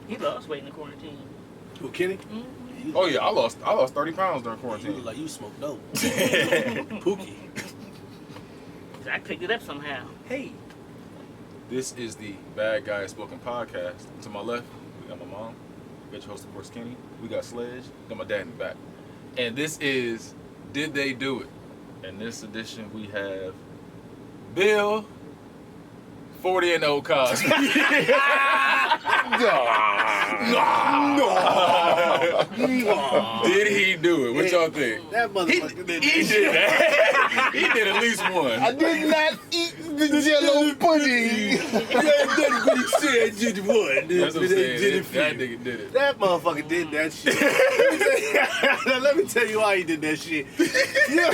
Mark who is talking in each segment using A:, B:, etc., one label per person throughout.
A: He lost weight in the quarantine.
B: Who, Kenny?
A: Mm-hmm.
C: Oh yeah, I lost 30 pounds during
B: You
C: quarantine.
B: look like you smoked dope. Pookie.
A: I picked it up somehow.
C: Hey, this is the Bad Guy Spoken Podcast. To my left, we got my mom. We got your host, of course, Kenny. We got Sledge. Got my dad in the back. And this is Did They Do It? In this edition, we have Bill 40 and old Cosby.
B: No.
C: Did he do it? What y'all think?
B: That motherfucker did
C: He did that. He did at least one.
D: I did not eat the jello pudding.
B: That's what he said, did one.
C: That's what I'm saying.
B: That
C: That nigga did it.
B: That motherfucker did that shit. Let me tell you why he did that shit. Yeah,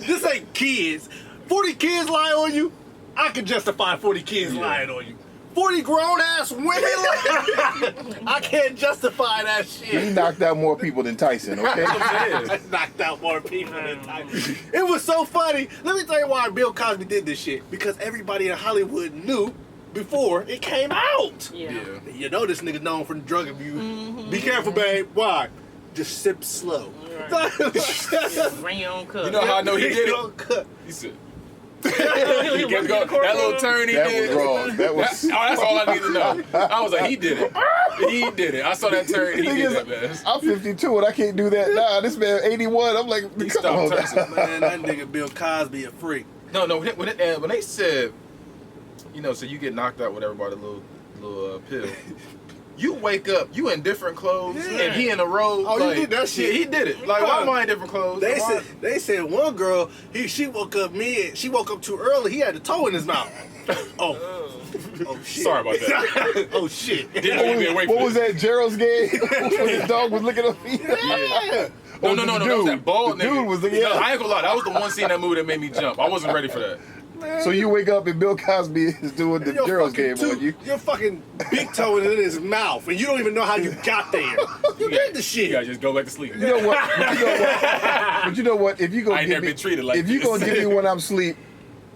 B: this ain't kids. 40 kids lie on you. I can justify 40 kids lying on you. 40 grown ass women lying. I can't justify that shit.
D: He knocked out more people than Tyson, okay?
B: I knocked out more people than Tyson. It was so funny. Let me tell you why Bill Cosby did this shit. Because everybody in Hollywood knew before it came out.
A: Yeah.
B: You know this nigga known for drug abuse.
A: Mm-hmm.
B: Be careful, babe. Why? Just sip slow.
A: Right. Bring your own cup.
C: You know how I know he did
B: Don't
C: it?
B: cut.
C: He said,
A: he
C: he kept going. That little turn he
D: That
C: did.
D: was wrong. That was.
C: That's all I need to know. I was like, he did it. He did it. I saw that turn. He did that, man.
D: I'm 52 and I can't do that. Nah, this man 81. I'm like,
C: He
D: come on.
C: stopped turning.
B: Man, that nigga Bill Cosby a freak.
C: No, when they said, you know, so you get knocked out with everybody little pill. You wake up, you in different clothes, and he in a robe.
B: Oh,
C: like,
B: you did that shit?
C: Yeah, he did it. Like, why am I in different clothes?
B: They said one girl, she woke up too early. He had a toe in his mouth. Oh shit.
C: Sorry about that.
B: Oh shit.
C: Didn't know you'd be awake
D: What
C: for
D: was
C: this.
D: that, Gerald's game? When his dog was licking her feet?
B: Yeah.
C: No,
D: the
C: that was
D: dude.
C: that bald
D: The
C: nigga.
D: dude was the-
C: No, I ain't gonna lie, that was the one scene in that movie that made me jump. I wasn't ready for that.
D: So you wake up and Bill Cosby is doing the
B: Your
D: Gerald's
B: fucking
D: game on you.
B: Your fucking big toe is in his mouth, and you don't even know how you got there. You did the shit.
C: You gotta just go back to sleep.
D: You know what? But you know what? If you
C: I ain't never been treated like
D: if you
C: this.
D: gonna give me when I'm asleep,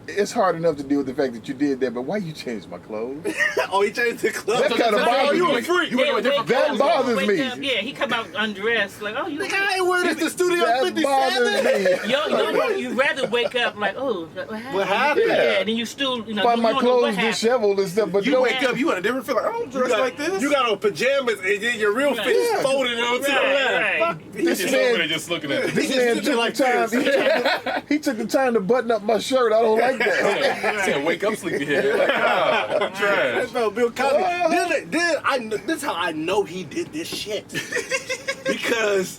D: it's hard enough to deal with the fact that you did that. But why you changed my clothes?
B: Oh, he changed the clothes.
D: That kinda bothers
B: you
D: me.
B: a freak.
C: You went with different
D: That
C: clothes.
D: bothers
A: Wake
D: me.
A: up, yeah, he come out undressed, like, oh, you.
B: Nigga, I ain't wearing this to Studio
D: That
B: 57.
D: bothers me.
A: You'd rather wake up like, oh, what happened?
B: What happened?
A: Yeah, and then you still, you know,
D: Find
A: you
D: my
A: don't know what
D: clothes
A: happened.
D: disheveled and stuff. But
C: You
D: don't.
C: wake up, you in a different feel. Like, I don't dress like this.
B: You got on pajamas, and then your real fit is
D: Yeah.
B: folded on to the left.
A: Right.
B: Fuck
C: He's
D: This
C: just
D: man-
C: over there just looking at it.
D: This man took
B: like
D: the time. He took the time to button up my shirt. I don't like that.
C: Saying, wake up, sleepyhead. Like, ah, trash.
B: That's no Bill Cosby. This is how I know he did this shit. Because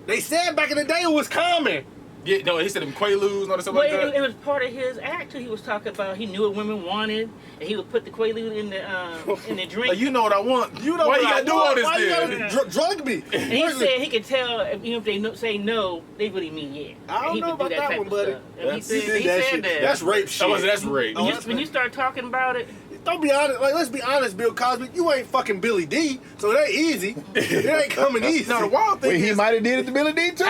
B: they said back in the day it was common.
C: Yeah, no, he said them Quaaludes and all that stuff
A: Well,
C: like that.
A: it was part of his act too. He was talking about he knew what women wanted, and he would put the Quaalude in the drink.
C: Like, you know what I want.
B: You know
C: Why
B: what
C: you
B: I
C: gotta do
B: want?
C: all this
B: Why you
C: then?
B: gotta drug me?
A: And he said he could tell even if they say no, they really mean yeah.
B: I
A: And
B: don't
A: he
B: know
A: would do
B: about that
A: type
B: one,
A: of
B: buddy.
A: stuff. And he said,
B: did
A: he
B: that
A: said
B: shit.
A: that.
B: That's rape shit.
C: That's rape.
A: When you start talking about it,
B: Don't be honest. Like, let's be honest, Bill Cosby. You ain't fucking Billy D, so it ain't easy. It ain't coming easy.
C: No, the wild thing
D: Wait, he
C: is,
D: might have did it to Billy D too.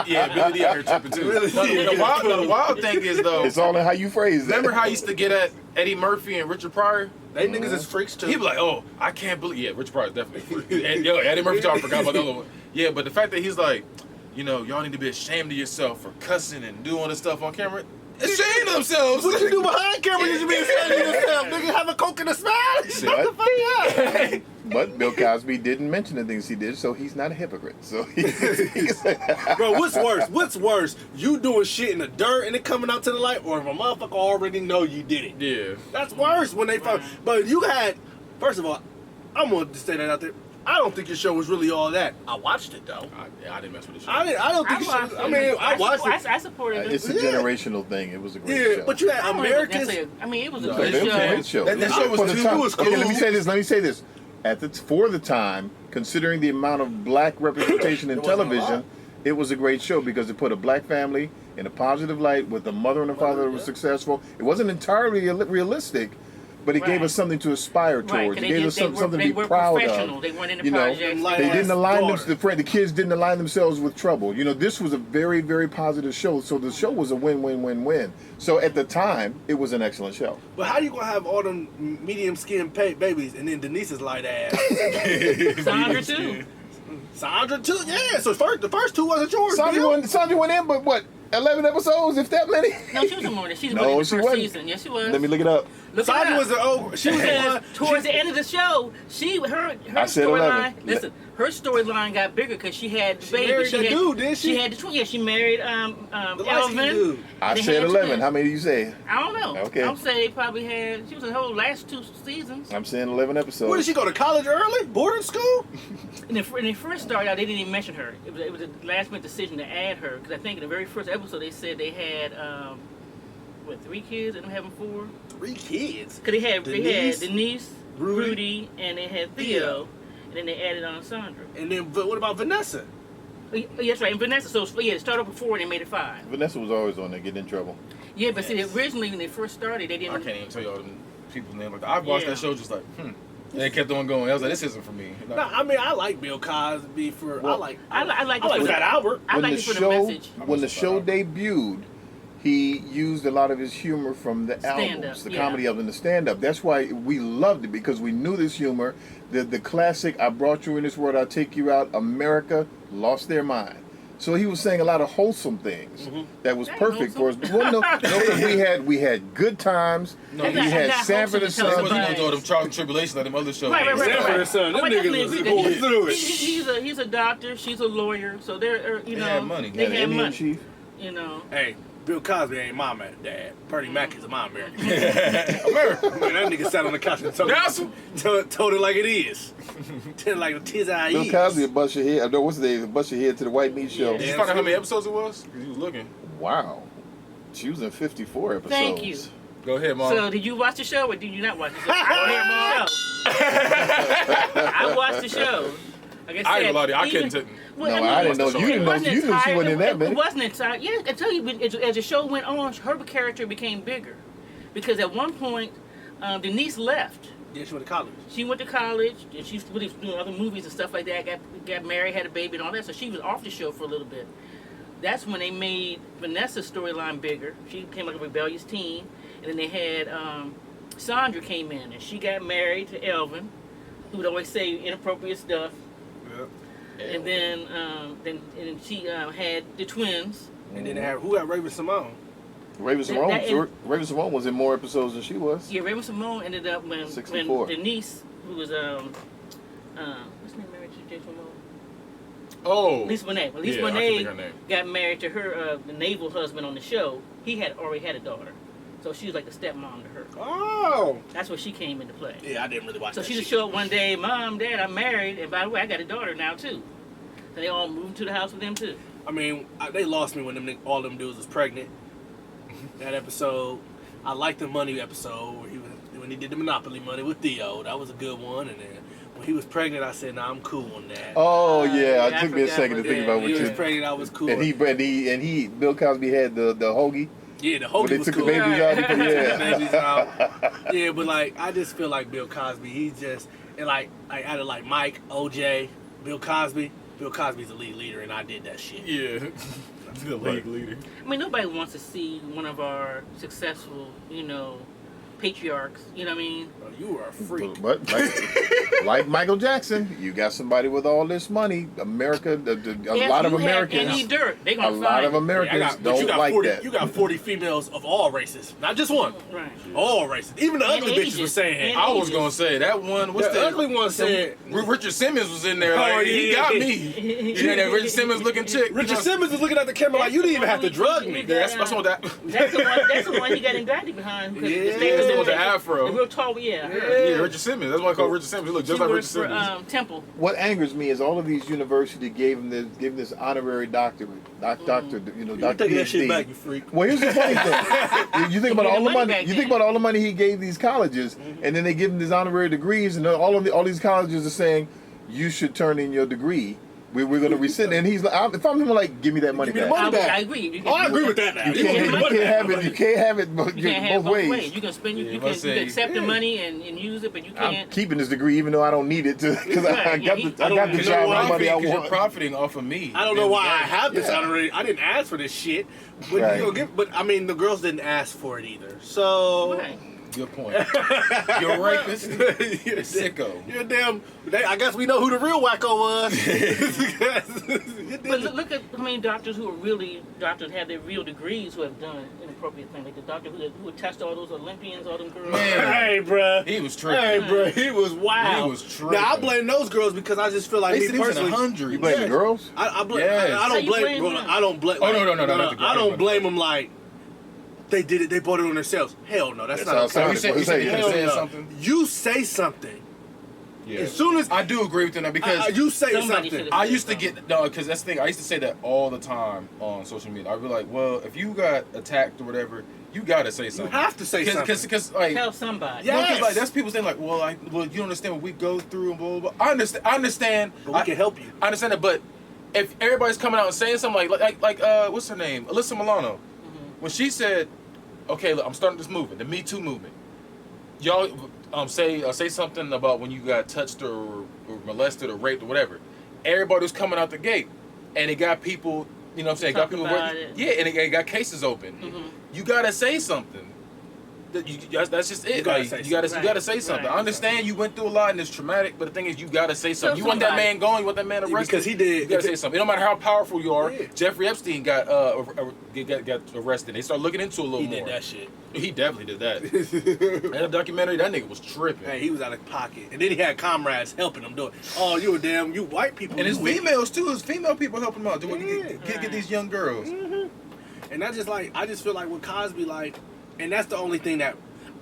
C: yeah, Billy D out here tripping too.
B: Billy D.
C: The wild thing is though,
D: It's all in how you phrase that.
C: remember how I used to get at Eddie Murphy and Richard Pryor?
B: They niggas is freaks too.
C: He'd be like, oh, I can't believe. Yeah, Richard Pryor's definitely a freak. And yo, Eddie Murphy, I forgot about the other one. Yeah, but the fact that he's like, you know, y'all need to be ashamed of yourself for cussing and doing all this stuff on camera. Ashamed of themselves.
B: What you do behind camera? You should be ashamed of yourself. Nigga, have a Coke and a smile. Shut the fuck up.
D: But Bill Cosby didn't mention the things he did, so he's not a hypocrite. So he
B: Bro, what's worse? What's worse? You doing shit in the dirt and it coming out to the light, or if a motherfucker already know you did it?
C: Yeah.
B: That's worse when they found. But you had, first of all, I'm gonna just say that out there. I don't think your show was really all that. I watched it though.
C: I didn't mess with the show.
B: I don't think your show. I mean, I watched it.
A: I supported it.
D: it's a generational thing. It was a great
B: Yeah,
D: show.
B: but you had
A: I don't
B: Americans.
A: necessarily- I mean, it was a
D: It
A: good
D: was a
A: show.
D: great show.
B: That show was
D: For the
B: too-
D: time-
B: it was
D: okay, let me
B: cool.
D: say this. For the time, considering the amount of black representation in
B: It wasn't a
D: television,
B: lot.
D: it was a great show because it put a black family in a positive light with a mother and a father that was successful. It wasn't entirely realistic, but it gave
A: Right.
D: us something to aspire
A: Right,
D: towards.
A: 'cause
D: It gave us something to be proud
A: professional.
D: of.
A: They weren't in the
D: You know,
A: projects.
B: Like-
D: they
B: Ass
D: didn't align
B: daughter.
D: the kids didn't align themselves with trouble. You know, this was a very, very positive show. So the show was a win-win-win-win. So at the time, it was an excellent show.
B: But how you gonna have all them medium skinned babies and then Denise's light ass?
A: Sandra too.
B: Sandra too? Yeah. So the first two wasn't yours.
D: Sandra went in, but what? 11 episodes, if that many?
A: No, she was in more than she's
D: No,
A: in the
D: she
A: first
D: wasn't.
A: season. Yes, she was.
D: Let me look it up.
A: Look it
B: Sandra
A: up.
B: was the old. She was the
A: Because
B: one.
A: towards the end of the show, her
D: I said 11.
A: storyline. Listen, her storyline got bigger because she had the
B: She
A: baby.
B: married that dude, didn't she?
A: She had the twin. Yeah, she married
B: The light-skinned
A: Elvin.
B: dude.
D: I
A: They
D: said
A: had
D: 11.
A: twins.
D: How many do you say?
A: I don't know.
D: Okay.
A: I'm saying they probably had. She was in the whole last 2 seasons.
D: I'm saying 11 episodes.
B: Where did she go to college early? Boarding school?
A: And when they first started out, they didn't even mention her. It was a last minute decision to add her because I think in the very first episode they said they had 3 kids and them having 4.
B: 3 kids.
A: Because they had
B: Denise,
A: Denise,
B: Rudy,
A: Rudy, and they had Theo, and then they added on Sandra.
B: And then what about Vanessa?
A: Oh, yeah, that's right, and Vanessa. So yeah, it started off with 4 and they made it 5.
D: Vanessa was always on there getting in trouble.
A: Yeah, but see, originally when they first started, they
C: I
A: didn't.
C: can't even tell you all them people's names. Like I watched
A: Yeah.
C: that show just like, And it kept on going. I was like, this isn't for me.
B: No, I mean I like Bill Cosby for
D: Well,
A: I like
B: Fat Albert.
A: I like it for the message.
D: When the show debuted, he used a lot of his humor from the
A: Stand-up,
D: albums, the
A: yeah.
D: comedy album, the stand-up. That's why we loved it, because we knew this humor. The classic, I brought you in this world, I'll take you out, America lost their mind. So he was saying a lot of wholesome things that was
A: That
D: perfect for us.
A: wholesome.
D: Well, no, 'cause we had good times.
C: No,
D: we
C: that's
D: had
A: not
D: Sanford and
A: wholesome to
C: He
A: tell
C: wasn't
D: Son.
C: going through all them trials and tribulations like them other shows.
A: Right.
B: Sanford and Son, them
A: I
B: niggas
A: definitely
B: was
A: agree
B: going
A: that
B: through it.
A: He's a doctor. She's a lawyer. So they're you
C: They
A: know
C: had money.
A: They
D: Had an
A: had
D: Indian
A: money.
D: chief.
A: You know.
B: Hey, Bill Cosby ain't my dad. Bernie Mac is my American.
C: America.
B: Man, that nigga sat on the couch and told it like it is. Tell it like a tis eye
D: Bill
B: is.
D: Cosby would bust your head. I know what's his name? Bust your head to the white meat show.
C: Did you find out how many episodes it was? 'Cause you was looking.
D: Wow. She was in 54 episodes.
A: Thank you.
C: Go ahead, Mom.
A: So did you watch the show or did you not watch the show? I watched the show. I watched the show. Like I
C: I ain't
A: said,
C: gonna lie to you, I
A: even-
C: couldn't take
A: well,
D: No, I didn't know.
C: watched the
D: You
C: show.
D: didn't know.
A: wasn't
D: You knew she
A: entire-
D: wasn't in that many.
A: It wasn't entire. Yeah, I tell you, as the show went on, her character became bigger, because at one point, Denise left.
B: Yeah, she went to college.
A: She went to college, and she's really doing other movies and stuff like that. Got married, had a baby, and all that. So she was off the show for a little bit. That's when they made Vanessa's storyline bigger. She became like a rebellious teen, and then they had Sandra came in, and she got married to Elvin, who would always say inappropriate stuff.
B: Yeah.
A: And then she had the twins.
B: And then they had who had Raven Simone?
D: Raven Simone was in more episodes than she was.
A: Yeah, Raven Simone ended up when
D: 64.
A: Denise, who was what's her name, married to Jason Momoa?
C: Oh.
A: Lisa Bonet. Well, Lisa
C: Yeah, I can't think
A: Bonet
C: of her name.
A: got married to her the naval husband on the show. He had already had a daughter, so she was like the stepmom to her.
B: Oh.
A: That's where she came into play.
B: Yeah, I didn't really watch
A: So
B: that
A: she just
B: shit.
A: showed up one day, Mom, Dad, I'm married, and by the way, I got a daughter now too. So they all moved to the house with them too.
B: I mean, they lost me when all them dudes was pregnant. That episode, I liked the money episode where when he did the Monopoly money with Theo. That was a good one. And then when he was pregnant, I said, "Nah, I'm cool on that."
D: Oh yeah,
A: yeah,
D: it
A: I
D: took me a
A: forgot
D: second to
A: about
D: think
A: that.
D: about
B: When
D: what
B: he was
D: you.
B: pregnant, I was cool.
D: And he, Bill Cosby had the hoagie.
B: Yeah, the
D: When
B: whole
D: they
B: was
D: took
B: cool.
D: the babies out, he put,
B: Took the
D: yeah.
B: babies out. Yeah, but like I just feel like Bill Cosby, he's just and like out of like Mike, OJ, Bill Cosby. Bill Cosby's the lead leader, and I did that shit.
C: Yeah. The league leader.
A: I mean, nobody wants to see one of our successful, patriarchs. You know what I mean?
B: Bro, you are a freak.
D: But like Michael Jackson, you got somebody with all this money. America, a lot of
A: If you have
D: Americans,
A: any dirt, they
D: a
A: gonna
D: lot
A: find
D: of
A: it.
D: Americans
B: but you
D: don't
B: got
D: like
B: 40,
D: that.
B: You got 40 females of all races, not just one.
A: Right.
B: All races. Even the
A: And
B: ugly bitches
A: ages.
B: were saying.
A: And
C: I was gonna say that one. What's
B: The
C: that?
B: ugly one said.
C: Richard Simmons was in there.
B: Oh,
C: Like, he
B: yeah.
C: got me. You know that Richard Simmons looking chick.
B: Richard Simmons was looking at the camera like, you didn't even have to drug me.
C: Yeah, that's what that.
A: That's the one he got indicted behind. because
B: Yeah.
A: the state
C: That's the one with the
A: the
C: afro.
A: real tall, yeah.
C: Yeah, Richard Simmons. That's why I call Richard Simmons. He look
A: She
C: just like Richard
A: works for
C: Simmons.
A: Temple.
D: What angers me is all of these universities gave him this honorary doctorate, doctor, Dr.
B: Take that shit
D: PhD.
B: back, you freak.
D: Well, here's the funny thing. You think about
A: He
D: all
A: had
D: the
A: money
D: money.
A: back
D: You
A: then.
D: think about all the money he gave these colleges, and then they give him these honorary degrees, and all these colleges are saying you should turn in your degree We're going to rescind. And he's like, if I'm him, like, give me that money
B: Give me the
D: back.
B: money back.
A: I agree.
B: Oh, I agree with that now.
D: You can't have it both ways.
A: You can spend,
C: Yeah,
A: you can accept the money and use it, but you can't.
D: I'm keeping this degree even though I don't need it to, because I got the
C: You
D: job
C: know
D: and the money I
C: because you're
D: want.
C: profiting off of me.
B: I don't know why I have this
D: Yeah.
B: honorary. I didn't ask for this shit. But,
D: Right.
B: you know, but I mean, the girls didn't ask for it either. So.
A: Right.
C: Good point. You're a rapist.
B: You're a
C: Sicko.
B: You're a damn. I guess we know who the real wacko was.
A: But look at how many doctors who are really doctors have their real degrees who have done inappropriate things. Like the doctor who would test all those Olympians, all them girls.
C: Man.
B: Hey, bruh.
C: He was tripping.
B: Hey, bruh. He was wild.
C: He was tripping.
B: Now I blame those girls because I just feel like
C: They
B: me
C: said he was in
B: personally.
C: 100.
D: You blame the girls?
B: I blame.
C: Yes.
B: I
A: How
B: don't
A: you
B: blame.
A: blame
B: Bro,
A: them?
B: I don't blame.
C: Oh, no, not the girls.
B: I don't blame them like they did it. They bought it on themselves. Hell no, that's not.
D: outside.
C: So you said you could have
B: Hell
C: said
B: no.
C: something?
B: You say something.
C: Yeah.
B: As soon as
C: I do agree with you now because
B: you say
A: Somebody
B: something.
A: should've-
C: I used to get no, because that's the thing. I used to say that all the time on social media. I'd be like, "Well, if you got attacked or whatever, you gotta say
B: You
C: something."
B: have to say something.
C: Because like,
A: Tell somebody.
B: Yeah.
C: no, 'cause,
B: Yes.
C: like that's people saying like, "Well, you don't understand what we go through and blah blah blah." I understand.
B: But we can help you.
C: I understand that, but if everybody's coming out and saying something like what's her name, Alyssa Milano, when she said, "Okay, look, I'm starting this movement, the Me Too movement." Y'all say something about when you got touched or molested or raped or whatever. Everybody was coming out the gate, and it got people. You know what I'm saying? Got
A: Talking
C: people.
A: about it.
C: Yeah, and it got cases open. You gotta say something. That's just it.
B: You gotta
C: Like,
B: say
C: you gotta
A: something.
C: you gotta say something.
A: Right.
C: I understand you went through a lot and it's traumatic, but the thing is, you gotta say something. You want that
A: somebody.
C: man going, you want that man arrested
B: Because he did.
C: You gotta say something. It don't matter how powerful you are.
B: Yeah.
C: Jeffrey Epstein got arrested. They started looking into it a little
B: He
C: more.
B: did that shit.
C: He definitely did that. In the documentary, that nigga was tripping.
B: Hey, he was out of pocket, and then he had comrades helping him do it. Oh, you white people.
C: And it's
B: you weak.
C: females too. It's female people helping him out.
B: Yeah.
C: Get these young girls.
B: And I just feel like with Cosby, like, and that's the only thing that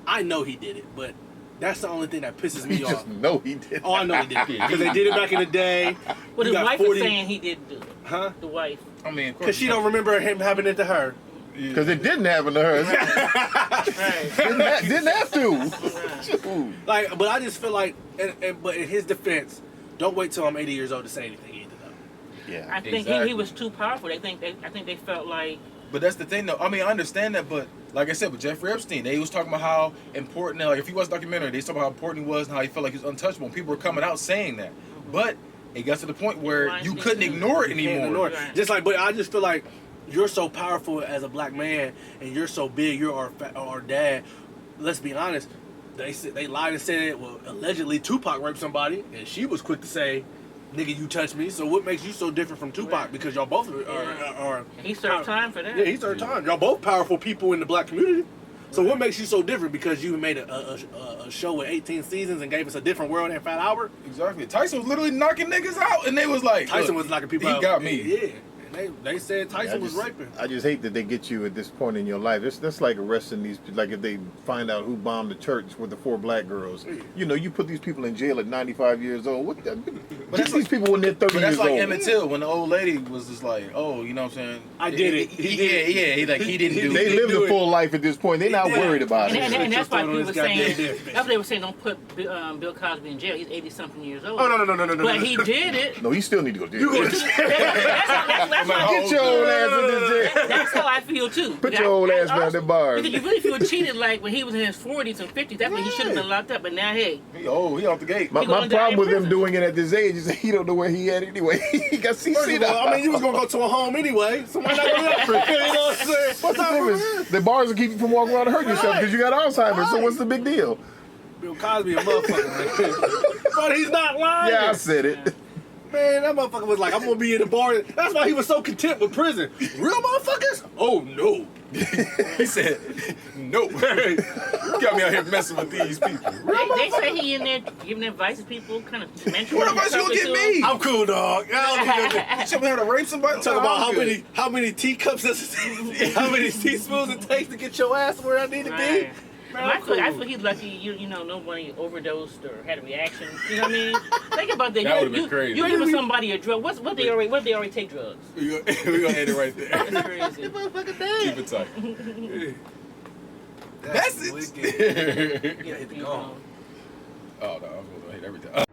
B: I know he did it, but that's the only thing that pisses me
D: You
B: off.
D: just know he did.
B: Oh, I know he did it because they did it back in the day.
A: Well,
B: You
A: his
B: got
A: wife
B: 40
A: is saying he didn't do it.
B: Huh?
A: The wife.
C: I mean,
B: Because she don't remember him having it to her.
D: Because it didn't happen to her.
A: Right.
D: Didn't have to. Shoot.
B: Like, but I just feel like, but in his defense, don't wait till I'm 80 years old to say anything either, though.
D: Yeah.
A: I think
C: Exactly.
A: he was too powerful. I think they felt like
C: But that's the thing, though. I mean, I understand that, but like I said, with Jeffrey Epstein, they was talking about how important. Like, if you watch the documentary, they talking about how important he was and how he felt like he was untouchable. And people were coming out saying that, but it got to the point where you couldn't ignore it
B: You can't
C: anymore.
B: ignore it.
A: Right.
B: Just like, but I just feel like you're so powerful as a black man, and you're so big. You're our dad. Let's be honest. They lied and said, well, allegedly Tupac raped somebody, and she was quick to say, "Nigga, you touched me." So what makes you so different from Tupac?
A: Right.
B: Because y'all both are
A: he served time for that.
B: Yeah, he served time. Y'all both powerful people in the black community. So what makes you so different? Because you made a show with 18 seasons and gave us a different world in Fat Hour?
C: Exactly. Tyson was literally knocking niggas out, and they was like,
B: Tyson
C: look,
B: was knocking people
C: he
B: out.
C: got me.
B: Yeah. And they said Tyson was raping.
D: I just hate that they get you at this point in your life. That's like arresting these. Like if they find out who bombed the church with the 4 black girls. You know, you put these people in jail at 95 years old. What? But these people when they're 30
C: But that's
D: years
C: like
D: old.
C: Emmett Till when the old lady was just like, oh, you know what I'm saying?
B: I did it.
C: He didn't do
D: They
C: it.
D: lived
B: do
D: a
B: it.
D: full life at this point. They're not
B: Yeah.
D: worried about
A: And,
D: it.
A: and that's why
B: Just
A: people
B: on
A: were
B: this goddamn
A: saying.
B: deathbed.
A: That's what they were saying. Don't put Bill Cosby in jail. He's 80-something years old.
B: Oh, no.
A: But he did it.
D: No, he still need to go to jail.
B: You go to
A: That's
D: Get your old ass in this jail.
A: That's how I feel too.
D: Put your old ass behind the bars.
A: Because you really feel cheated like when he was in his 40s and 50s. That's when he should have been locked up. But now, hey,
C: He off the gate.
D: My
A: He gonna die
D: problem
A: in
D: with him
A: prison.
D: doing it at this age is that he don't know where he at anyway. He got CC
B: First of all, I mean, you was going to go to a home anyway. So why not go to that? You know what I'm saying?
D: What's the difference? The bars will keep you from walking around and hurting yourself because you got Alzheimer's. So what's the big deal?
B: Bill Cosby a motherfucker, man. But he's not lying.
D: Yeah, I said it.
B: Man, that motherfucker was like, I'm going to be in the bar. That's why he was so content with prison. Real motherfuckers? Oh, no.
C: He said, nope. You got me out here messing with these people.
A: they say he in there giving advice to people, kind of mentoring.
C: What advice you gonna give me?
B: I'm cool, dog. I don't
C: You show me how to rape somebody?
B: Talk about
C: I'm good.
B: how many teacups how many teaspoons it takes to get your ass where I need to be.
A: Right.
B: Man,
A: I
B: I'm
A: feel
B: cool.
A: he's lucky. You know, nobody overdosed or had a reaction. You know what I mean? Think about that.
C: That would've been crazy.
A: You're giving somebody a drug. What they already take drugs?
C: We're gonna end it right there.
A: That's crazy.
C: Keep it tight. Message.
B: wicked.
A: You
B: hit the
A: know.
B: gong.
C: Oh no, I'm gonna hit every time.